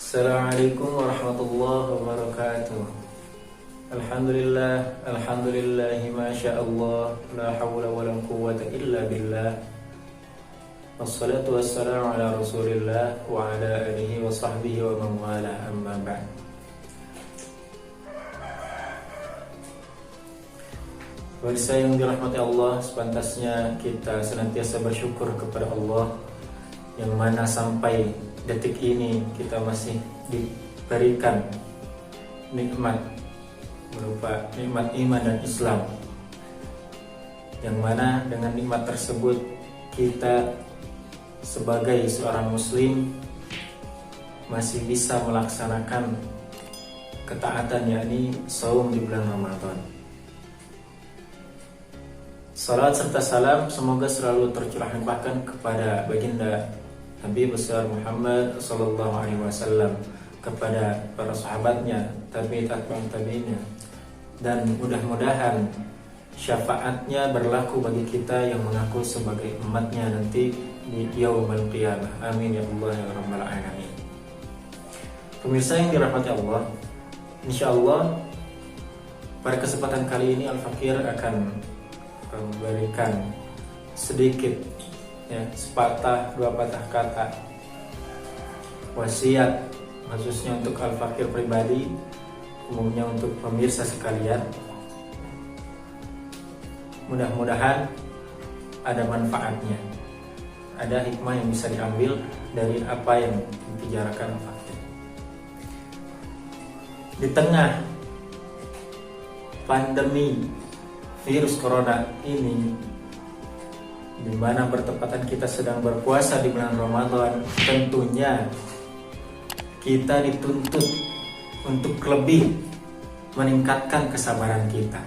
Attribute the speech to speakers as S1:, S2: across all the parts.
S1: Assalamualaikum warahmatullahi wabarakatuh. Alhamdulillahi masyaallah, la hawla wala quwwata illa billah. Wassalatu wassalamu ala Rasulillah wa ala alihi wa sahbihi wa man wala, amma ba'd. Pemirsa yang dirahmati Allah, sepantasnya kita senantiasa bersyukur kepada Allah yang mana sampai detik ini kita masih diberikan nikmat berupa nikmat iman dan Islam, yang mana dengan nikmat tersebut kita sebagai seorang muslim masih bisa melaksanakan ketaatan, yakni saum di bulan Ramadan. Salat serta salam semoga selalu tercurah limpahkan kepada baginda Nabi besar Muhammad sallallahu alaihi wasallam, kepada para sahabatnya, tabi'in tabi'innya, dan mudah-mudahan syafaatnya berlaku bagi kita yang mengaku sebagai umatnya nanti di yaumul qiyamah. Amin ya Allah ya rabbal alamin. Pemirsa yang dirahmati Allah, insyaallah pada kesempatan kali ini Al-Fakir akan memberikan sedikit sepatah dua patah kata wasiat khususnya untuk Al-Fakir pribadi, umumnya untuk pemirsa sekalian. Mudah-mudahan ada manfaatnya, ada hikmah yang bisa diambil dari apa yang dibicarakan Al-Fakir. Di tengah pandemi virus corona ini, di mana bertepatan kita sedang berpuasa di bulan Ramadan, tentunya kita dituntut untuk lebih meningkatkan kesabaran kita.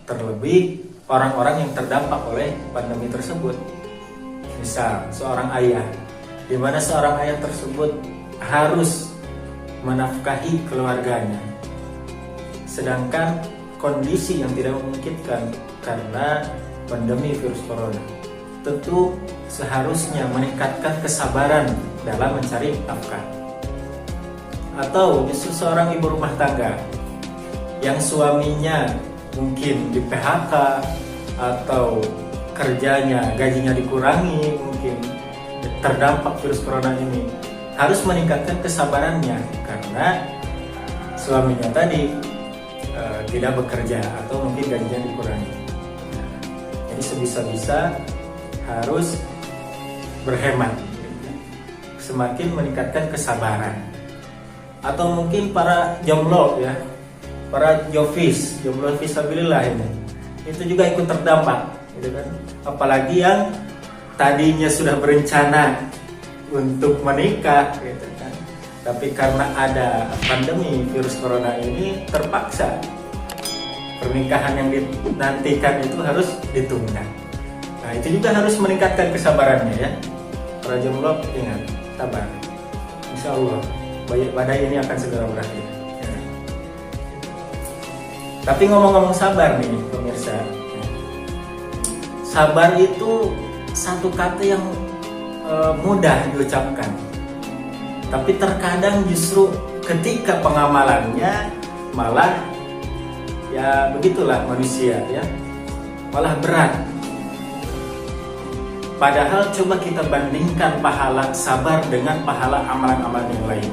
S1: Terlebih orang-orang yang terdampak oleh pandemi tersebut. Misal seorang ayah, di mana seorang ayah tersebut harus menafkahi keluarganya, sedangkan kondisi yang tidak memungkinkan karena pandemi virus corona. Tentu seharusnya meningkatkan kesabaran dalam mencari nafkah. Atau justru seorang ibu rumah tangga yang suaminya mungkin di PHK atau kerjanya, gajinya dikurangi, mungkin terdampak virus corona ini, harus meningkatkan kesabarannya karena suaminya tadi tidak bekerja atau mungkin gajinya dikurangi. Jadi sebisa-bisa harus berhemat, semakin meningkatkan kesabaran. Atau mungkin para jomblo para jomblo fisabilillah ini, itu juga ikut terdampak, gitu kan? Apalagi yang tadinya sudah berencana untuk menikah, gitu kan? Tapi karena ada pandemi virus corona ini, terpaksa pernikahan yang dinantikan itu harus ditunda. Nah, itu juga harus meningkatkan kesabarannya ya. Para jomblo ingat, sabar. Insya Allah badai ini akan segera berakhir. Ya. Tapi ngomong-ngomong sabar nih pemirsa, sabar itu satu kata yang mudah diucapkan, tapi terkadang justru ketika pengamalannya malah ya begitulah manusia ya, malah berat. Padahal coba kita bandingkan pahala sabar dengan pahala amalan-amalan yang lain.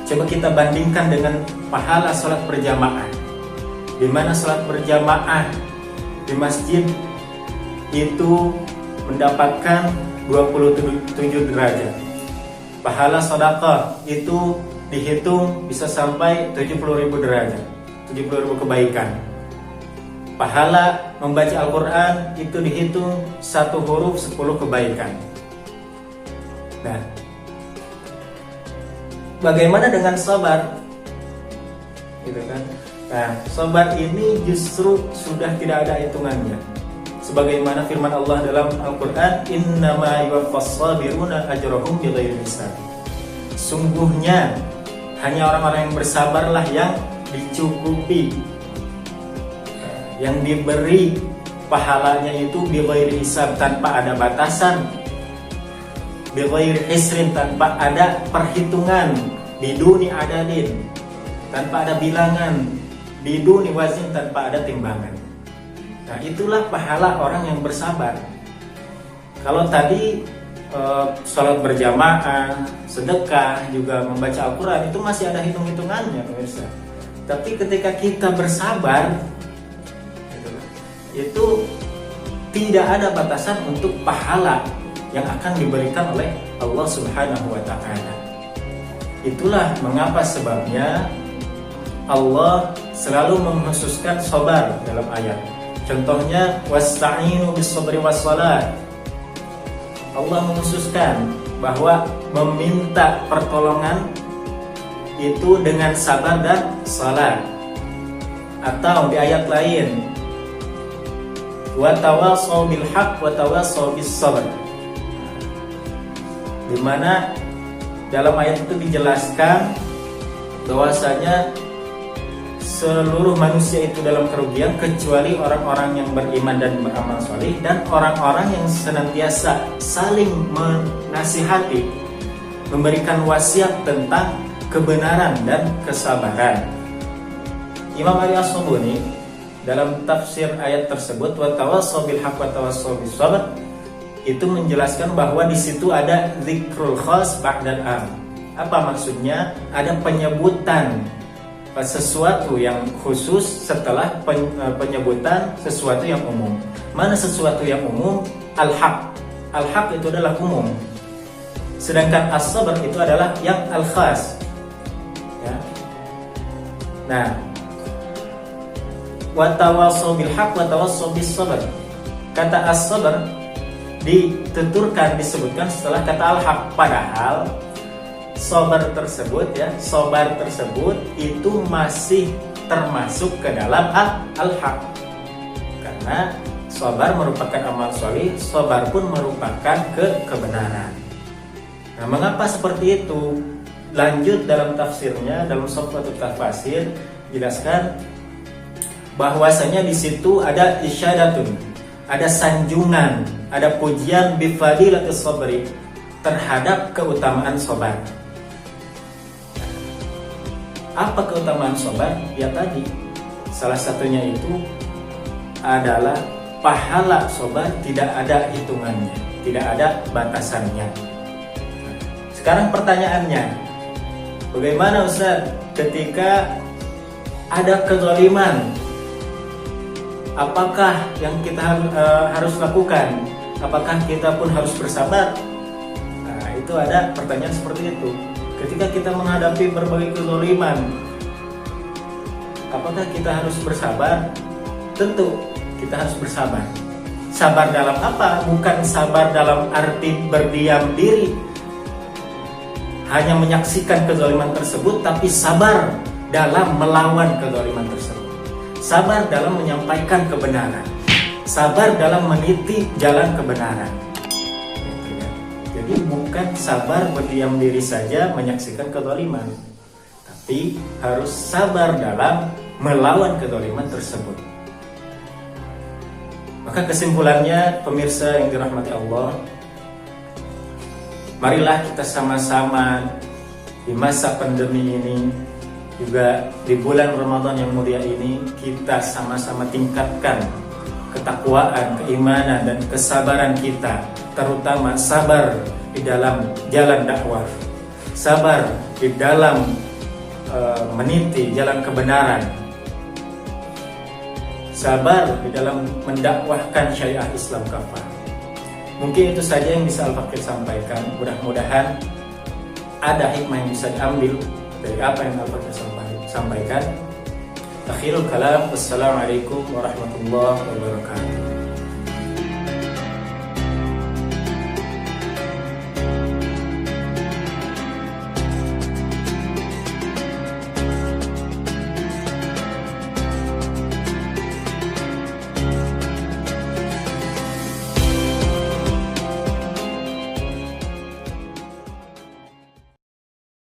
S1: Coba kita bandingkan dengan pahala sholat berjamaah, di mana sholat berjamaah di masjid itu mendapatkan 27 derajat. Pahala sedekah itu dihitung bisa sampai 70.000 derajat, 70.000 kebaikan. Pahala membaca Al-Quran itu dihitung 1 huruf 10 kebaikan. Nah, bagaimana dengan sabar? Gitu kan? Nah, sabar ini justru sudah tidak ada hitungannya. Sebagaimana firman Allah dalam Al-Quran, innama yuwaffas sabiruna ajrahum bighairi hisab. Sungguhnya hanya orang-orang yang bersabarlah yang dicukupi, yang diberi pahalanya itu bighairi hisab, tanpa ada batasan. bighairi hisrin, tanpa ada perhitungan, biduni adadin, tanpa ada bilangan, biduni wazin, tanpa ada timbangan. Nah, itulah pahala orang yang bersabar. Kalau tadi sholat berjamaah, sedekah, juga membaca Al-Quran, itu masih ada hitung-hitungannya, pemirsa. Tapi ketika kita bersabar, itu tidak ada batasan untuk pahala yang akan diberikan oleh Allah Subhanahu wa Ta'ala. Itulah mengapa sebabnya Allah selalu mengkhususkan sabar dalam ayat. Contohnya, wasta'inu bis-sabri was-shalah. Allah mengkhususkan bahwa meminta pertolongan itu dengan sabar dan salat. Atau di ayat lain, wa tawassaw bil haqq wa tawassaw bis sabr, di mana dalam ayat itu dijelaskan bahwasanya seluruh manusia itu dalam kerugian kecuali orang-orang yang beriman dan beramal saleh, dan orang-orang yang senantiasa saling menasihati, memberikan wasiat tentang kebenaran dan kesabaran. Imam Ali As-Sabuni dalam tafsir ayat tersebut, wa tawassaw bil haqq wa tawassaw bis sabr, itu menjelaskan bahwa di situ ada zikrul khas ba'dal am. Apa maksudnya? Ada penyebutan sesuatu yang khusus setelah penyebutan sesuatu yang umum. Mana sesuatu yang umum? Al-haq. Al-haq itu adalah umum. Sedangkan as-sabr itu adalah yang al-khas. Ya. Nah, wa tawassaw bil haqq wa tawassaw bis sabr. Kata as-sabr dituturkan, disebutkan setelah kata al-haq, padahal sabar tersebut itu masih termasuk ke dalam al-haq. Karena sabar merupakan amal soleh, sabar pun merupakan kebenaran. Nah, mengapa seperti itu? Lanjut dalam tafsirnya, dalam Safwatul Tafasir jelaskan bahwasanya di situ ada isyadatun, ada sanjungan, ada pujian bifadilatis sabri, terhadap keutamaan sabar. Apa keutamaan sabar? Ya tadi, salah satunya itu adalah pahala sabar tidak ada hitungannya, tidak ada batasannya. Sekarang pertanyaannya, bagaimana Ustaz ketika ada kezaliman? Apakah yang kita harus lakukan? Apakah kita pun harus bersabar? Nah, itu ada pertanyaan seperti itu. Ketika kita menghadapi berbagai kezaliman, apakah kita harus bersabar? Tentu kita harus bersabar. Sabar dalam apa? Bukan sabar dalam arti berdiam diri, hanya menyaksikan kezaliman tersebut, tapi sabar dalam melawan kezaliman tersebut. Sabar dalam menyampaikan kebenaran. Sabar dalam meniti jalan kebenaran. Jadi bukan sabar berdiam diri saja menyaksikan kezaliman, tapi harus sabar dalam melawan kezaliman tersebut. Maka kesimpulannya, pemirsa yang dirahmati Allah, marilah kita sama-sama di masa pandemi ini, juga di bulan Ramadan yang mulia ini, kita sama-sama tingkatkan ketakwaan, keimanan, dan kesabaran kita, terutama sabar di dalam jalan dakwah, sabar di dalam meniti jalan kebenaran, sabar di dalam mendakwahkan syariah Islam kafah. Mungkin itu saja yang bisa Al-Fakir sampaikan. Mudah-mudahan ada hikmah yang bisa diambil dari apa yang Al-Fakir sampaikan. Akhirul kalam, wassalamualaikum warahmatullahi wabarakatuh.